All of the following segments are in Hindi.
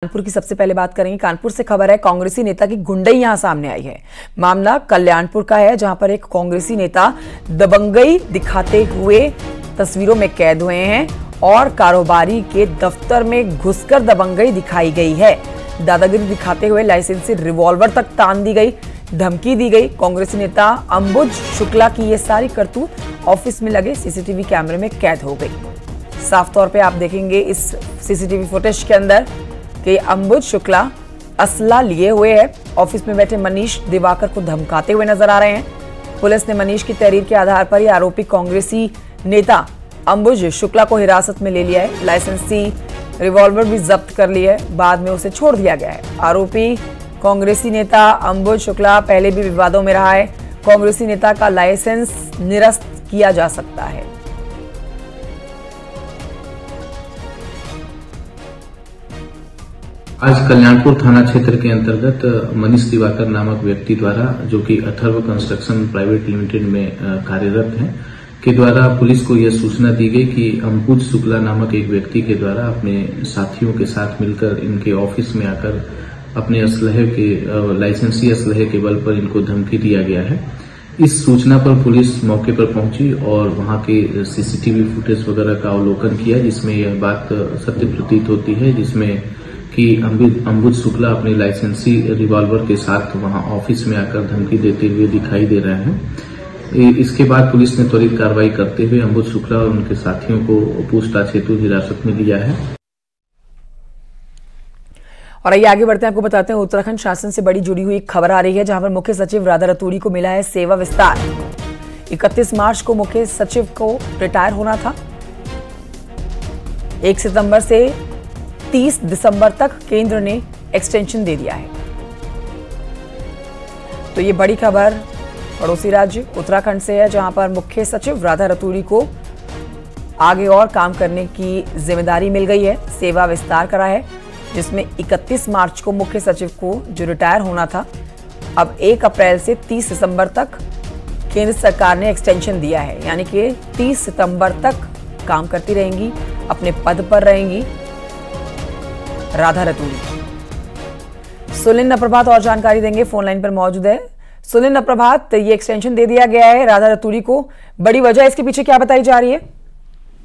कानपुर की सबसे पहले बात करेंगे। कानपुर से खबर है, कांग्रेसी नेता की गुंडई यहां सामने आई है। मामला कल्याणपुर का है, जहां पर एक कांग्रेसी नेता दबंगई दिखाते हुए तस्वीरों में कैद हुए हैं और कारोबारी के दफ्तर में घुसकर दबंगई दिखाई गई है। दादागिरी दिखाते हुए लाइसेंसी रिवॉल्वर तक तान दी गई, धमकी दी गई। कांग्रेसी नेता अंबुज शुक्ला की ये सारी करतूत ऑफिस में लगे सीसीटीवी कैमरे में कैद हो गई। साफ तौर पे आप देखेंगे इस सीसीटीवी फुटेज के अंदर कि अंबुज शुक्ला असला लिए हुए है, ऑफिस में बैठे मनीष दिवाकर को धमकाते हुए नजर आ रहे हैं। पुलिस ने मनीष की तहरीर के आधार पर ही आरोपी कांग्रेसी नेता अंबुज शुक्ला को हिरासत में ले लिया है। लाइसेंसी रिवॉल्वर भी जब्त कर लिया है, बाद में उसे छोड़ दिया गया है। आरोपी कांग्रेसी नेता अंबुज शुक्ला पहले भी विवादों में रहा है। कांग्रेसी नेता का लाइसेंस निरस्त किया जा सकता है। आज कल्याणपुर थाना क्षेत्र के अंतर्गत मनीष दिवाकर नामक व्यक्ति द्वारा, जो कि अथर्व कंस्ट्रक्शन प्राइवेट लिमिटेड में कार्यरत हैं, के द्वारा पुलिस को यह सूचना दी गई कि अंबुज शुक्ला नामक एक व्यक्ति के द्वारा अपने साथियों के साथ मिलकर इनके ऑफिस में आकर अपने असलहे के लाइसेंसी असलहे के बल पर इनको धमकी दिया गया है। इस सूचना पर पुलिस मौके पर पहुंची और वहां के सीसीटीवी फुटेज वगैरह का अवलोकन किया, जिसमें यह बात सत्य प्रतीत होती है, जिसमें कि अंबुज शुक्ला अपने लाइसेंसी रिवॉल्वर के साथ वहां ऑफिस में आकर धमकी देते हुए दिखाई दे रहे हैं। इसके बाद पुलिस ने त्वरित कार्रवाई करते हुए अंबुज शुक्ला और उनके साथियों को पूछताछ हेतु हिरासत में लिया है। और आइए आगे बढ़ते हैं, आपको बताते हैं उत्तराखंड शासन से बड़ी जुड़ी हुई एक खबर आ रही है, जहां पर मुख्य सचिव राधा रतूड़ी को मिला है सेवा विस्तार। 31 मार्च को मुख्य सचिव को रिटायर होना था। 1 सितंबर से 30 दिसंबर तक केंद्र ने एक्सटेंशन दे दिया है। तो ये बड़ी खबर पड़ोसी राज्य उत्तराखंड से है, जहां पर मुख्य सचिव राधा रतूड़ी को आगे और काम करने की जिम्मेदारी मिल गई है। सेवा विस्तार करा है, जिसमें 31 मार्च को मुख्य सचिव को जो रिटायर होना था, अब 1 अप्रैल से 30 सितंबर तक केंद्र सरकार ने एक्सटेंशन दिया है। यानी कि 30 सितंबर तक काम करती रहेंगी, अपने पद पर रहेंगी राधा रतूड़ी। सुलिन प्रभात और जानकारी देंगे, फोन लाइन पर मौजूद है। सुलिन प्रभात, ये एक्सटेंशन दे दिया गया है राधा रतूड़ी को, बड़ी वजह इसके पीछे क्या बताई जा रही है?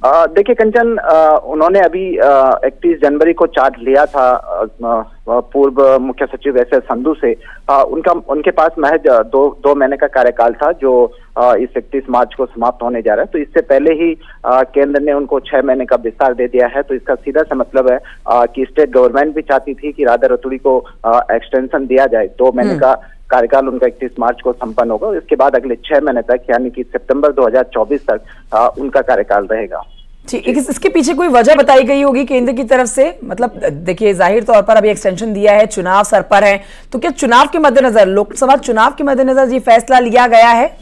देखिए कंचन, उन्होंने अभी 31 जनवरी को चार्ज लिया था पूर्व मुख्य सचिव एस संधू से। उनके पास महज दो महीने का कार्यकाल था, जो इस 31 मार्च को समाप्त होने जा रहा है। तो इससे पहले ही केंद्र ने उनको 6 महीने का विस्तार दे दिया है। तो इसका सीधा सा मतलब है कि स्टेट गवर्नमेंट भी चाहती थी कि राधा रतूड़ी को एक्सटेंशन दिया जाए। 2 महीने का कार्यकाल उनका 31 मार्च को संपन्न होगा। इसके बाद अगले 6 महीने तक, यानी कि सितंबर 2024 तक उनका कार्यकाल रहेगा। ठीक, इसके पीछे कोई वजह बताई गई होगी केंद्र की तरफ से? मतलब देखिए, जाहिर तौर पर अभी एक्सटेंशन दिया है, चुनाव सर पर है, तो क्या चुनाव के मद्देनजर, लोकसभा चुनाव के मद्देनजर ये फैसला लिया गया है?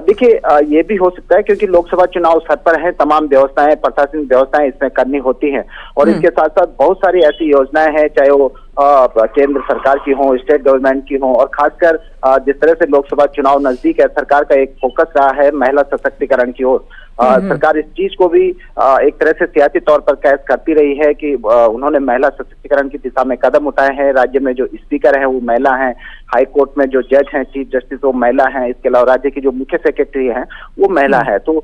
देखिए, ये भी हो सकता है क्योंकि लोकसभा चुनाव सर पर है, तमाम व्यवस्थाएं, प्रशासनिक व्यवस्थाएं इसमें करनी होती हैं। और इसके साथ साथ बहुत सारी ऐसी योजनाएं हैं, चाहे वो केंद्र सरकार की हो, स्टेट गवर्नमेंट की हो, और खासकर जिस तरह से लोकसभा चुनाव नजदीक है, सरकार का एक फोकस रहा है महिला सशक्तिकरण की ओर। सरकार इस चीज को भी एक तरह से सियासी तौर पर कैद करती रही है कि उन्होंने महिला सशक्तिकरण की दिशा में कदम उठाए हैं। राज्य में जो स्पीकर है वो महिला हैं, हाई कोर्ट में जो जज हैं, चीफ जस्टिस, वो महिला हैं। इसके अलावा राज्य की जो मुख्य सेक्रेटरी हैं वो महिला है। तो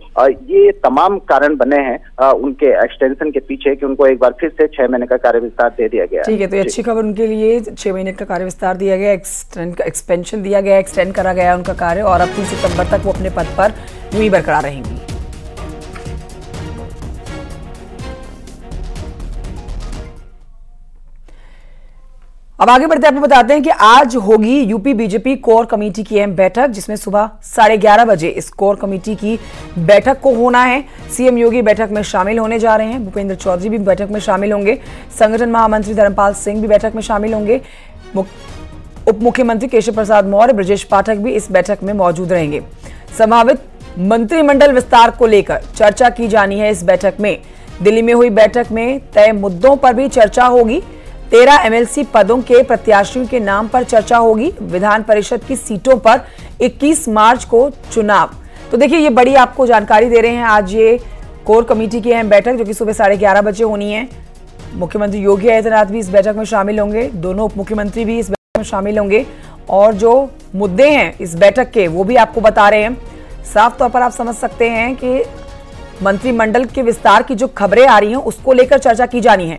ये तमाम कारण बने हैं उनके एक्सटेंशन के पीछे कि उनको एक बार फिर से 6 महीने का कार्य विस्तार दे दिया गया। ठीक है, तो ये अच्छी खबर उनके लिए। 6 महीने का कार्य विस्तार दिया गया, एक्सपेंशन दिया गया, एक्सटेंड करा गया उनका कार्य, और अब 30 सितंबर तक वो अपने पद पर यूं ही बरकरार रहेंगी। अब आगे बढ़ते आपको बताते हैं कि आज होगी यूपी बीजेपी कोर कमेटी की अहम बैठक, जिसमें सुबह 11:30 बजे इस कोर कमेटी की बैठक को होना है। सीएम योगी बैठक में शामिल होने जा रहे हैं, भूपेंद्र चौधरी भी बैठक में शामिल होंगे, संगठन महामंत्री धर्मपाल सिंह भी बैठक में शामिल होंगे, उप मुख्यमंत्री केशव प्रसाद मौर्य, ब्रजेश पाठक भी इस बैठक में मौजूद रहेंगे। संभावित मंत्रिमंडल विस्तार को लेकर चर्चा की जानी है इस बैठक में। दिल्ली में हुई बैठक में तय मुद्दों पर भी चर्चा होगी। 13 एमएलसी पदों के प्रत्याशियों के नाम पर चर्चा होगी। विधान परिषद की सीटों पर 21 मार्च को चुनाव। तो देखिए, ये बड़ी आपको जानकारी दे रहे हैं। आज ये कोर कमेटी की अहम बैठक, जो कि सुबह 11:30 बजे होनी है, मुख्यमंत्री योगी आदित्यनाथ भी इस बैठक में शामिल होंगे, दोनों उप मुख्यमंत्री भी इस बैठक में शामिल होंगे और जो मुद्दे हैं इस बैठक के वो भी आपको बता रहे हैं। साफ तौर पर आप समझ सकते हैं कि मंत्रिमंडल के विस्तार की जो खबरें आ रही हैं उसको लेकर चर्चा की जानी है।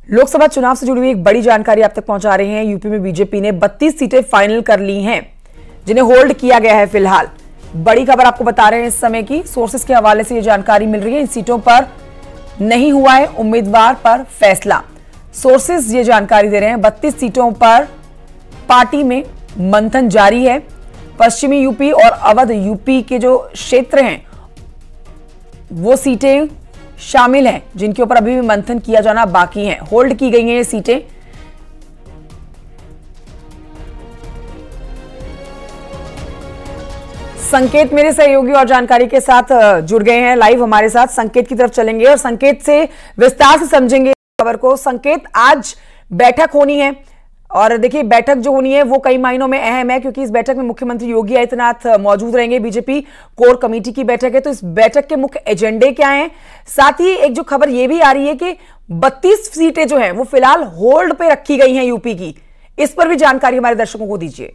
लोकसभा चुनाव से जुड़ी हुई एक बड़ी जानकारी आप तक पहुंचा रहे हैं। यूपी में बीजेपी ने 32 सीटें फाइनल कर ली हैं, जिन्हें होल्ड किया गया है फिलहाल। बड़ी खबर आपको बता रहे हैं इस समय की, सोर्सेस के हवाले से यह जानकारी मिल रही है। इन सीटों पर नहीं हुआ है उम्मीदवार पर फैसला। सोर्सेस ये जानकारी दे रहे हैं 32 सीटों पर पार्टी में मंथन जारी है। पश्चिमी यूपी और अवध यूपी के जो क्षेत्र हैं वो सीटें शामिल हैं जिनके ऊपर अभी भी मंथन किया जाना बाकी है। होल्ड की गई हैं ये सीटें। संकेत मेरे सहयोगी और जानकारी के साथ जुड़ गए हैं लाइव हमारे साथ। संकेत की तरफ चलेंगे और संकेत से विस्तार से समझेंगे खबर को। संकेत, आज बैठक होनी है और देखिए बैठक जो होनी है वो कई मायनों में अहम है, क्योंकि इस बैठक में मुख्यमंत्री योगी आदित्यनाथ मौजूद रहेंगे। बीजेपी कोर कमेटी की बैठक है, तो इस बैठक के मुख्य एजेंडे क्या हैं? साथ ही एक जो खबर ये भी आ रही है कि 32 सीटें जो हैं वो फिलहाल होल्ड पे रखी गई हैं यूपी की, इस पर भी जानकारी हमारे दर्शकों को दीजिए।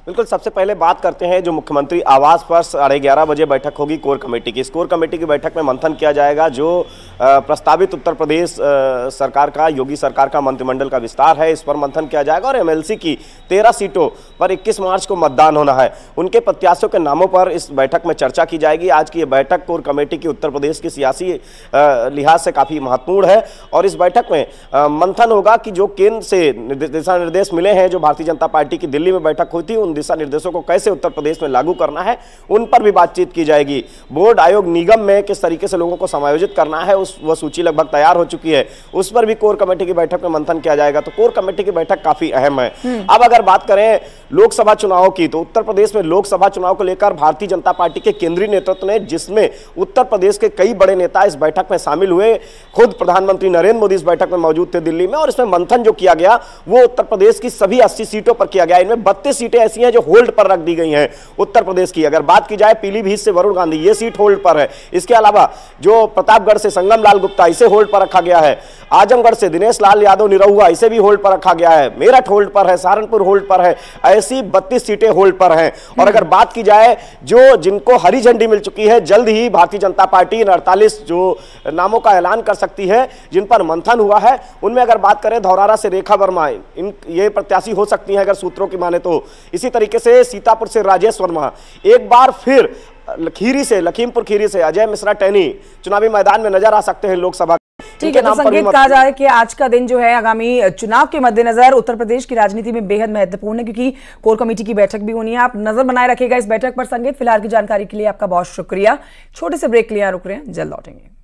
बिल्कुल, सबसे पहले बात करते हैं जो मुख्यमंत्री आवास पर 11:30 बजे बैठक होगी कोर कमेटी की। इस कोर कमेटी की बैठक में मंथन किया जाएगा जो प्रस्तावित उत्तर प्रदेश सरकार का, योगी सरकार का मंत्रिमंडल का विस्तार है, इस पर मंथन किया जाएगा। और एमएलसी की 13 सीटों पर 21 मार्च को मतदान होना है, उनके प्रत्याशियों के नामों पर इस बैठक में चर्चा की जाएगी। आज की ये बैठक कोर कमेटी की उत्तर प्रदेश की सियासी लिहाज से काफ़ी महत्वपूर्ण है और इस बैठक में मंथन होगा कि जो केंद्र से दिशा निर्देश मिले हैं, जो भारतीय जनता पार्टी की दिल्ली में बैठक हुई थी, उन दिशा निर्देशों को कैसे उत्तर प्रदेश में लागू करना है उन पर भी बातचीत की जाएगी। बोर्ड, आयोग, निगम में किस तरीके से लोगों को समायोजित करना है वह सूची लगभग तैयार हो चुकी है, उस पर भी कोर कमेटी की बैठक में मंथन किया जाएगा। तो कोर कमेटी की बैठक काफी अहम है। अब अगर बात करें लोकसभा चुनाव की, तो उत्तर प्रदेश में लोकसभा चुनाव को लेकर भारतीय जनता पार्टी के केंद्रीय नेतृत्व ने, जिसमें उत्तर प्रदेश के कई बड़े नेता इस बैठक में शामिल हुए, खुद प्रधानमंत्री नरेंद्र मोदी इस बैठक में मौजूद थे दिल्ली में, और इसमें मंथन जो किया गया वो उत्तर प्रदेश की सभी 80 सीटों पर किया गया। इनमें 32 सीटें ऐसी हैं जो होल्ड पर रख दी गई हैं उत्तर प्रदेश की। अगर बात की जाए पीलीभीत से वरुण गांधी, ये सीट होल्ड पर है। इसके अलावा जो प्रतापगढ़ से संगम लाल गुप्ता, इसे होल्ड पर रखा गया है। आजमगढ़ से दिनेश लाल यादव निरहुआ, इसे भी होल्ड पर रखा गया है। मेरठ होल्ड पर है, सहारनपुर होल्ड पर है। ऐसी 32 सीटें होल्ड पर हैं। और अगर बात की जाए जो जिनको हरी झंडी मिल चुकी है, जल्द ही भारतीय जनता पार्टी इन 48 जो नामों का ऐलान कर सकती है जिन पर मंथन हुआ है, उनमें अगर बात करें धौरारा से रेखा वर्मा, ये प्रत्याशी हो सकती है अगर सूत्रों की माने तो। इसी तरीके से सीतापुर से राजेश वर्मा, एक बार फिर लखीमपुर खीरी से अजय मिश्रा टैनी चुनावी मैदान में नजर आ सकते हैं लोकसभा। ठीक है, तो संकेत कहा जा रहा है कि आज का दिन जो है आगामी चुनाव के मद्देनजर उत्तर प्रदेश की राजनीति में बेहद महत्वपूर्ण है, क्योंकि कोर कमेटी की बैठक भी होनी है। आप नजर बनाए रखिएगा इस बैठक पर। संकेत, फिलहाल की जानकारी के लिए आपका बहुत शुक्रिया। छोटे से ब्रेक के लिए रुक रहे हैं, जल्द लौटेंगे।